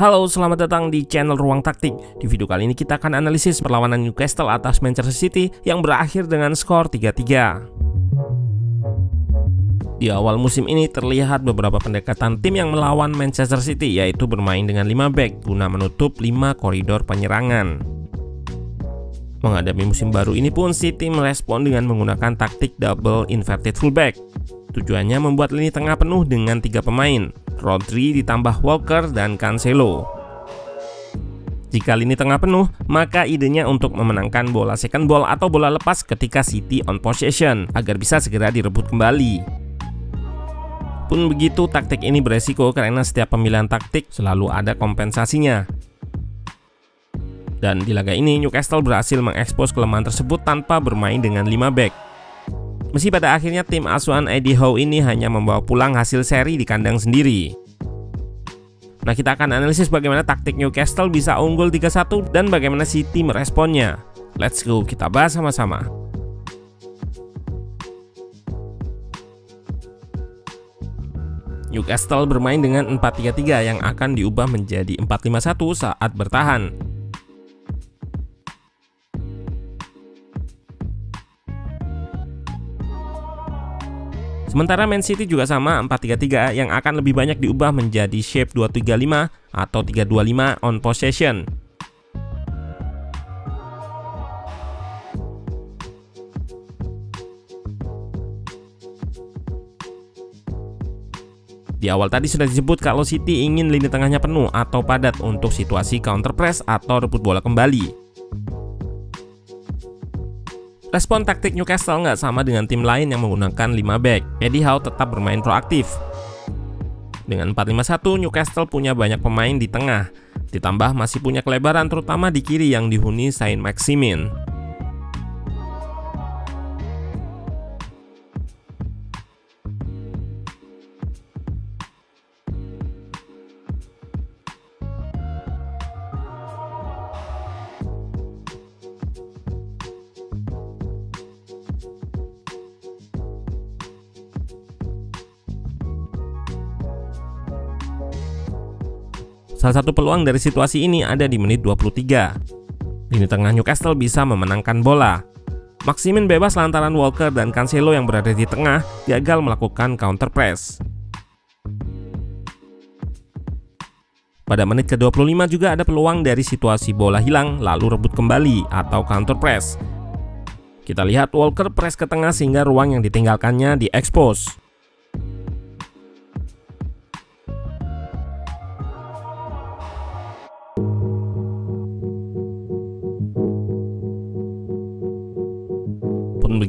Halo, selamat datang di channel Ruang Taktik. Di video kali ini kita akan analisis perlawanan Newcastle atas Manchester City yang berakhir dengan skor 3-3. Di awal musim ini terlihat beberapa pendekatan tim yang melawan Manchester City, yaitu bermain dengan 5 back guna menutup 5 koridor penyerangan. Menghadapi musim baru ini pun City merespon dengan menggunakan taktik double inverted fullback. Tujuannya membuat lini tengah penuh dengan 3 pemain, Rodri ditambah Walker dan Cancelo. Jika lini tengah penuh, maka idenya untuk memenangkan bola second ball atau bola lepas ketika City on possession agar bisa segera direbut kembali. Pun begitu, taktik ini beresiko karena setiap pemilihan taktik selalu ada kompensasinya. Dan di laga ini Newcastle berhasil mengekspos kelemahan tersebut tanpa bermain dengan 5 back. Meski pada akhirnya tim asuhan Eddie Howe ini hanya membawa pulang hasil seri di kandang sendiri. Nah, kita akan analisis bagaimana taktik Newcastle bisa unggul 3-1 dan bagaimana City meresponnya. Let's go, kita bahas sama-sama. Newcastle bermain dengan 4-3-3 yang akan diubah menjadi 4-5-1 saat bertahan. Sementara Man City juga sama 4-3-3 yang akan lebih banyak diubah menjadi shape 2-3-5 atau 3-2-5 on possession. Di awal tadi sudah disebut kalau City ingin lini tengahnya penuh atau padat untuk situasi counter press atau rebut bola kembali. Respon taktik Newcastle nggak sama dengan tim lain yang menggunakan 5 back. Eddie Howe tetap bermain proaktif. Dengan 4-5-1, Newcastle punya banyak pemain di tengah, ditambah masih punya kelebaran terutama di kiri yang dihuni Saint-Maximin. Salah satu peluang dari situasi ini ada di menit 23. Lini tengah Newcastle bisa memenangkan bola. Maximin bebas lantaran Walker dan Cancelo yang berada di tengah gagal melakukan counter press. Pada menit ke-25 juga ada peluang dari situasi bola hilang lalu rebut kembali atau counter press. Kita lihat Walker press ke tengah sehingga ruang yang ditinggalkannya diekspos.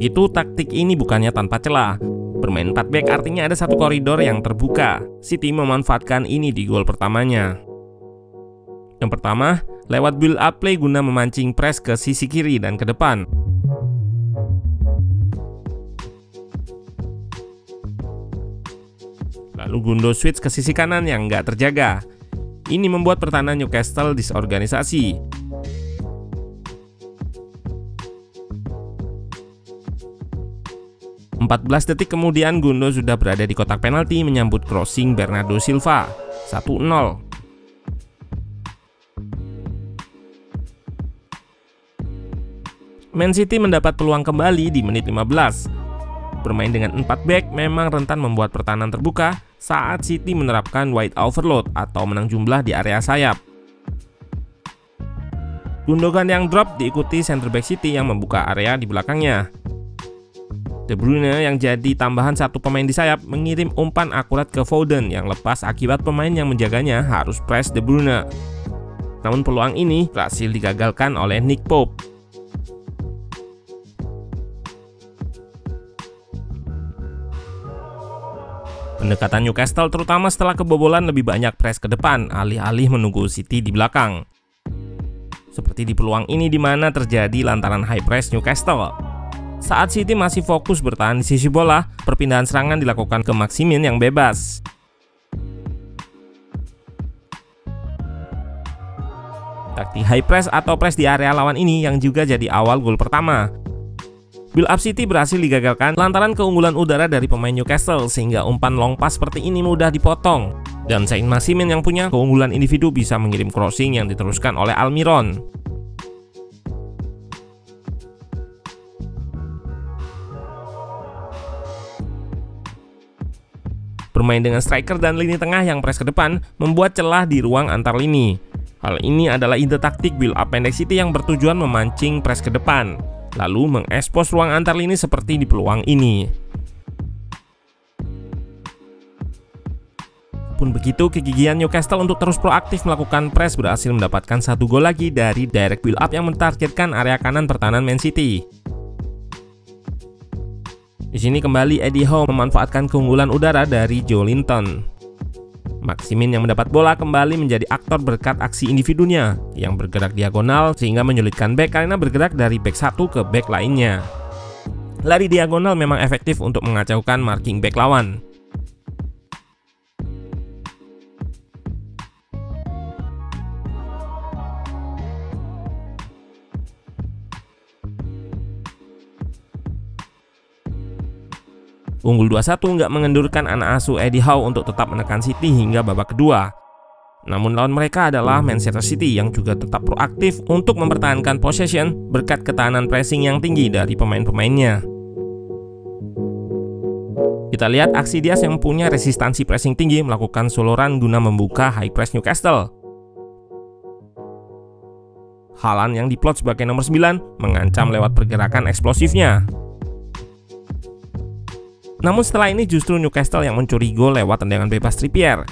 Begitu, taktik ini bukannya tanpa celah. Bermain 4 back artinya ada satu koridor yang terbuka. City memanfaatkan ini di gol pertamanya. Yang pertama, lewat build up play guna memancing press ke sisi kiri dan ke depan. Lalu Gundo switch ke sisi kanan yang nggak terjaga. Ini membuat pertahanan Newcastle disorganisasi. 14 detik kemudian Gundo sudah berada di kotak penalti menyambut crossing Bernardo Silva. 1-0. Man City mendapat peluang kembali di menit 15. Bermain dengan 4 back memang rentan membuat pertahanan terbuka saat City menerapkan wide overload atau menang jumlah di area sayap. Gundogan yang drop diikuti center back City yang membuka area di belakangnya. De Bruyne yang jadi tambahan satu pemain di sayap mengirim umpan akurat ke Foden yang lepas akibat pemain yang menjaganya harus press De Bruyne. Namun peluang ini berhasil digagalkan oleh Nick Pope. Pendekatan Newcastle terutama setelah kebobolan lebih banyak press ke depan alih-alih menunggu City di belakang. Seperti di peluang ini di mana terjadi lantaran high press Newcastle. Saat City masih fokus bertahan di sisi bola, perpindahan serangan dilakukan ke Maximin yang bebas. Taktik high press atau press di area lawan ini yang juga jadi awal gol pertama. Build up City berhasil digagalkan lantaran keunggulan udara dari pemain Newcastle sehingga umpan long pass seperti ini mudah dipotong. Dan Saint-Maximin yang punya keunggulan individu bisa mengirim crossing yang diteruskan oleh Almiron. Bermain dengan striker dan lini tengah yang press ke depan membuat celah di ruang antar lini. Hal ini adalah ide taktik build up pendek City yang bertujuan memancing press ke depan, lalu mengekspos ruang antar lini seperti di peluang ini. Pun begitu, kegigihan Newcastle untuk terus proaktif melakukan press berhasil mendapatkan 1 gol lagi dari direct build up yang mentargetkan area kanan pertahanan Man City. Di sini kembali Eddie Howe memanfaatkan keunggulan udara dari Joelinton. Maximin yang mendapat bola kembali menjadi aktor berkat aksi individunya yang bergerak diagonal sehingga menyulitkan bek karena bergerak dari bek satu ke bek lainnya. Lari diagonal memang efektif untuk mengacaukan marking bek lawan. Unggul 2-1 nggak mengendurkan anak asuh Eddie Howe untuk tetap menekan City hingga babak kedua. Namun lawan mereka adalah Manchester City yang juga tetap proaktif untuk mempertahankan possession berkat ketahanan pressing yang tinggi dari pemain-pemainnya. Kita lihat aksi Diaz yang punya resistansi pressing tinggi melakukan solo run guna membuka high press Newcastle. Haaland yang diplot sebagai nomor 9 mengancam lewat pergerakan eksplosifnya. Namun setelah ini justru Newcastle yang mencuri gol lewat tendangan bebas Trippier.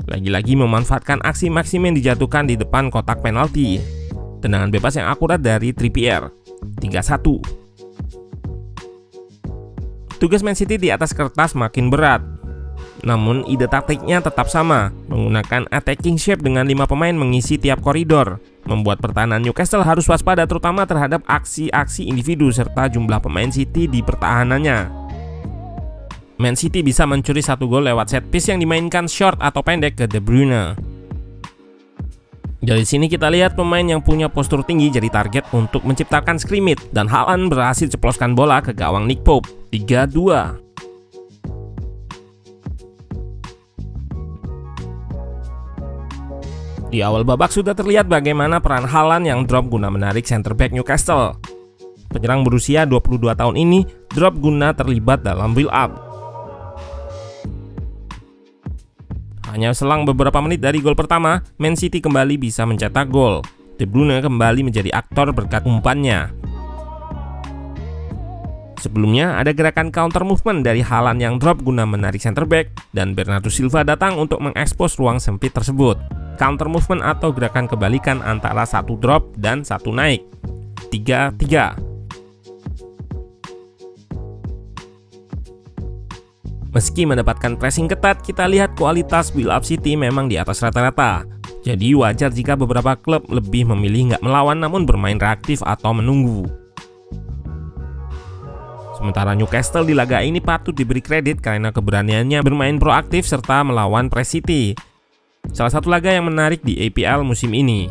Lagi-lagi memanfaatkan aksi Maximin dijatuhkan di depan kotak penalti. Tendangan bebas yang akurat dari Trippier. 3-1. Tugas Man City di atas kertas makin berat. Namun ide taktiknya tetap sama, menggunakan attacking shape dengan 5 pemain mengisi tiap koridor, membuat pertahanan Newcastle harus waspada terutama terhadap aksi-aksi individu serta jumlah pemain City di pertahanannya. Man City bisa mencuri 1 gol lewat set piece yang dimainkan short atau pendek ke De Bruyne. Dari sini kita lihat pemain yang punya postur tinggi jadi target untuk menciptakan scrimmage dan Haaland berhasil ceploskan bola ke gawang Nick Pope. 3-2. Di awal babak sudah terlihat bagaimana peran Haaland yang drop guna menarik center back Newcastle. Penyerang berusia 22 tahun ini drop guna terlibat dalam build up. Hanya selang beberapa menit dari gol pertama, Man City kembali bisa mencetak gol. De Bruyne kembali menjadi aktor berkat umpannya. Sebelumnya ada gerakan counter movement dari Haaland yang drop guna menarik center back dan Bernardo Silva datang untuk mengekspos ruang sempit tersebut. Counter movement atau gerakan kebalikan antara 1 drop dan 1 naik. 3-3. Meski mendapatkan pressing ketat, kita lihat kualitas build up City memang di atas rata-rata. Jadi wajar jika beberapa klub lebih memilih nggak melawan namun bermain reaktif atau menunggu. Sementara Newcastle di laga ini patut diberi kredit karena keberaniannya bermain proaktif serta melawan press City. Salah satu laga yang menarik di EPL musim ini.